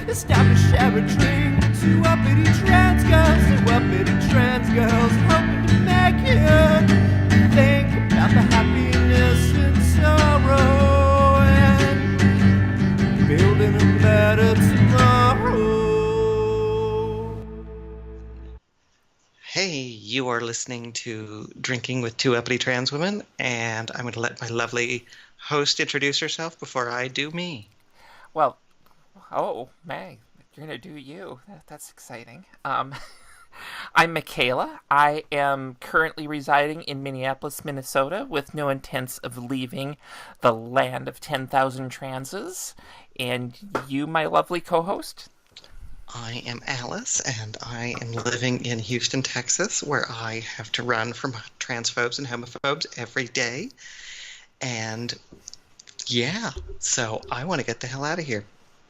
It's time to share a drink. Two uppity trans girls, two uppity trans girls, hoping to make you think about the happiness and sorrow and building a better tomorrow. Hey, you are listening to Drinking with Two Uppity Trans Women, and I'm going to let my lovely host introduce herself before I do me. Well, Meg, you're gonna do you. That's exciting. I'm Michaela. I am currently residing in Minneapolis, Minnesota, with no intents of leaving the land of 10,000 transes. And you, my lovely co-host? I am Alice, and I am living in Houston, Texas, where I have to run from transphobes and homophobes every day. And yeah, so I want to get the hell out of here.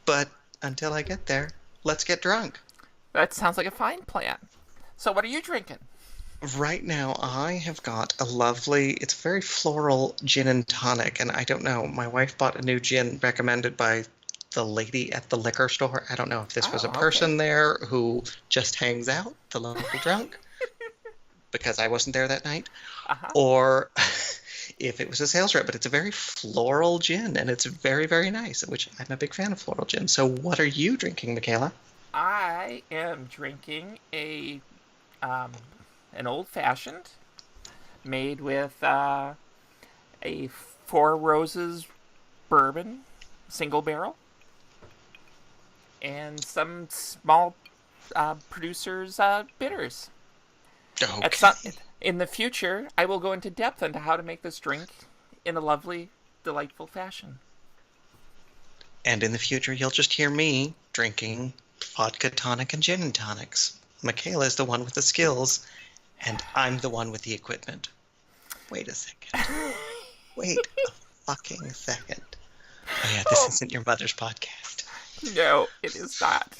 But until I get there, let's get drunk. That sounds like a fine plan. So what are you drinking? Right now, I have got a lovely, it's very floral gin and tonic, and I don't know, my wife bought a new gin recommended by the lady at the liquor store. I don't know if this was a person there who just hangs out, the local drunk, because I wasn't there that night, or if it was a sales rep, but it's a very floral gin, and it's very, very nice, which I'm a big fan of floral gin. So what are you drinking, Michaela? I am drinking an old-fashioned made with a Four Roses bourbon single barrel and some small producers' bitters. Okay. In the future, I will go into depth into how to make this drink in a lovely, delightful fashion. And in the future, you'll just hear me drinking vodka tonic and gin and tonics. Michaela is the one with the skills, and I'm the one with the equipment. Wait a second. Wait a fucking second. Oh yeah, this isn't your mother's podcast. No, it is not.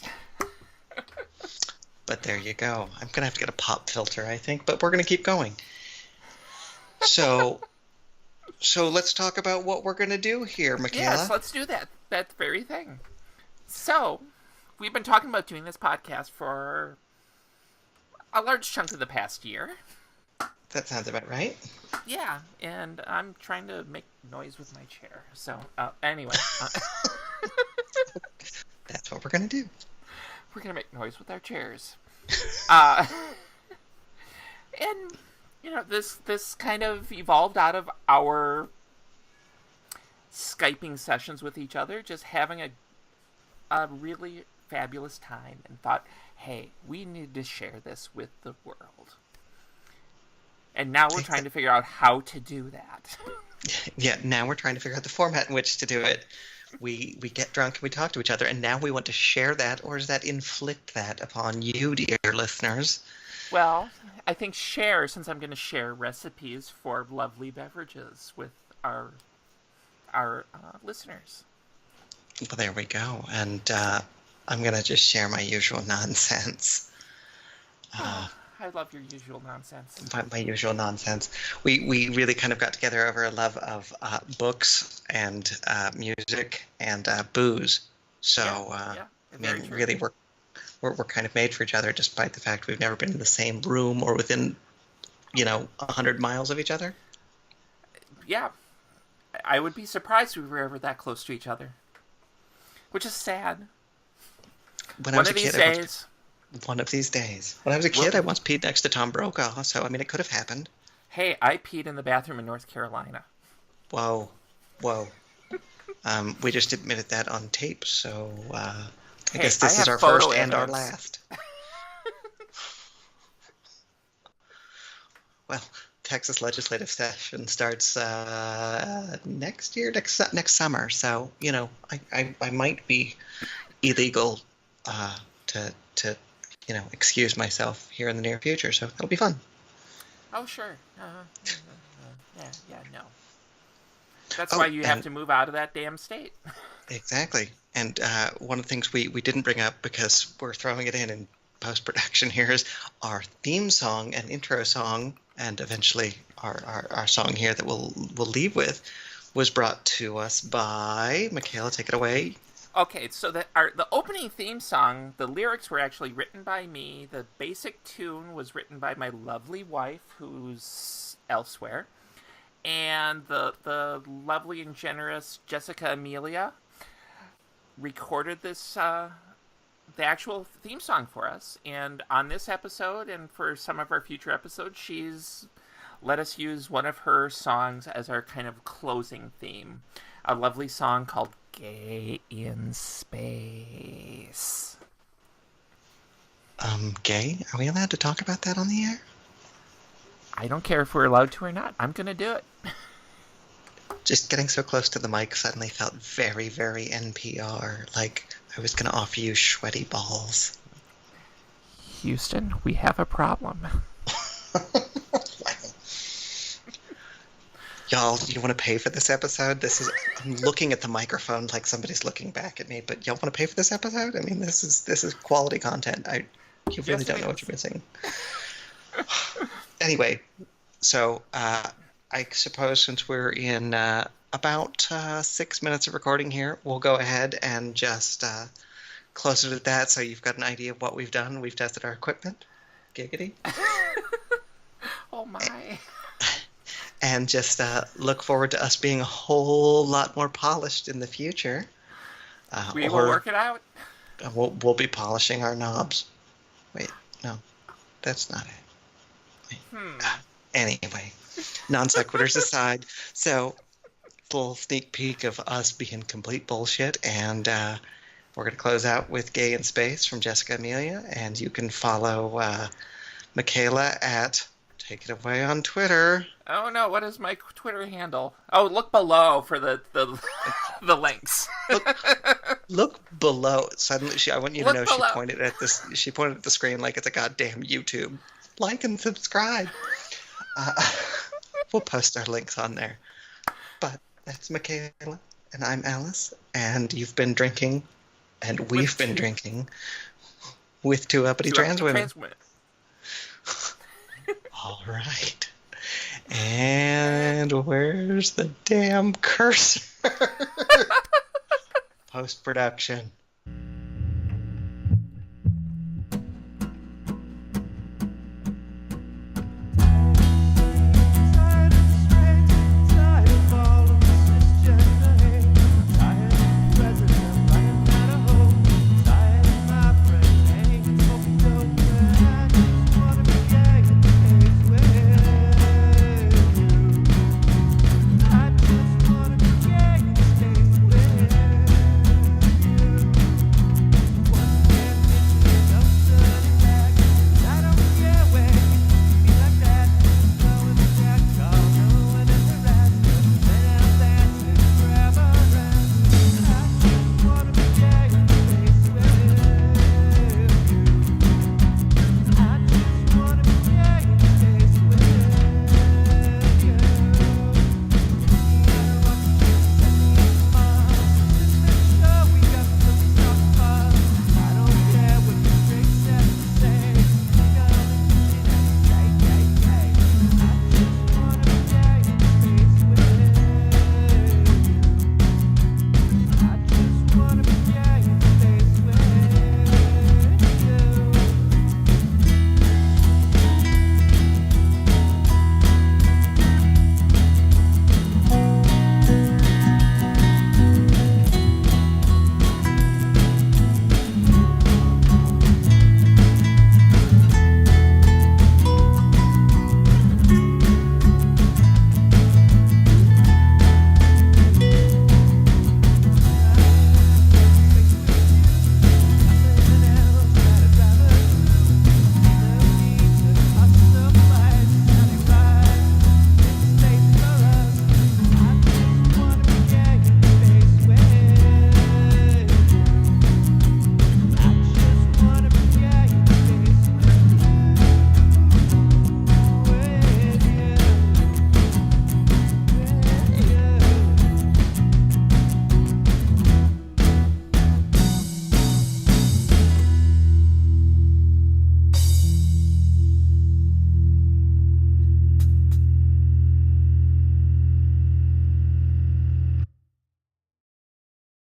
But there you go. I'm going to have to get a pop filter, I think, but we're going to keep going. So let's talk about what we're going to do here, Michaela. Yes, let's do that very thing. So, we've been talking about doing this podcast for a large chunk of the past year. That sounds about right. Yeah, and I'm trying to make noise with my chair. So, anyway. That's what we're going to do. We're going to make noise with our chairs. And, you know, this kind of evolved out of our Skyping sessions with each other, just having a really fabulous time, and thought, hey, we need to share this with the world. And now we're trying to figure out how to do that. Yeah, now we're trying to figure out the format in which to do it. We get drunk and we talk to each other, and now we want to share that, or does that inflict that upon you, dear listeners? Well, I think share, since I'm going to share recipes for lovely beverages with our listeners. Well, there we go. And I'm going to just share my usual nonsense. I love your usual nonsense. My usual nonsense. We really kind of got together over a love of books and music and booze. So, I mean, really, we're kind of made for each other, despite the fact we've never been in the same room or within, 100 miles of each other. Yeah. I would be surprised if we were ever that close to each other. Which is sad. One of these days. When I was a kid, I once peed next to Tom Brokaw, so, I mean, it could have happened. Hey, I peed in the bathroom in North Carolina. Whoa. We just admitted that on tape, so I guess this is our first and our last. Well, Texas legislative session starts next summer, so, I might be illegal to excuse myself here in the near future, so it'll be fun. Oh, sure. No. That's why you have to move out of that damn state. Exactly. And one of the things we didn't bring up, because we're throwing it in post-production here, is our theme song and intro song, and eventually our song here that we'll leave with, was brought to us by Michaela. Take it away. Okay, so the opening theme song, the lyrics were actually written by me. The basic tune was written by my lovely wife, who's elsewhere, and the lovely and generous Jessica Amelia recorded the actual theme song for us. And on this episode, and for some of our future episodes, she's let us use one of her songs as our kind of closing theme. A lovely song called Gay in Space. Gay? Are we allowed to talk about that on the air? I don't care if we're allowed to or not. I'm going to do it. Just getting so close to the mic suddenly felt very, very NPR. Like I was going to offer you sweaty balls. Houston, we have a problem. Y'all, you want to pay for this episode? I'm looking at the microphone like somebody's looking back at me, but y'all want to pay for this episode? I mean, this is quality content. You really don't know what you're missing. Anyway, so I suppose since we're in about 6 minutes of recording here, we'll go ahead and just close it at that so you've got an idea of what we've done. We've tested our equipment. Giggity. Oh my. And just look forward to us being a whole lot more polished in the future. We will work it out. We'll be polishing our knobs. Wait, no, that's not it. Anyway, non sequiturs aside, so full sneak peek of us being complete bullshit, and we're going to close out with Gay in Space from Jessica Amelia, and you can follow Michaela at Take It Away on Twitter. Oh no, what is my Twitter handle? Oh, look below for the the links. Look below. Suddenly, I want you to know below. She pointed at the screen like it's a goddamn YouTube. Like and subscribe. We'll post our links on there. But that's Michaela, and I'm Alice, and you've been drinking, and we've been drinking with two uppity trans women. All right. And where's the damn cursor? Post-production.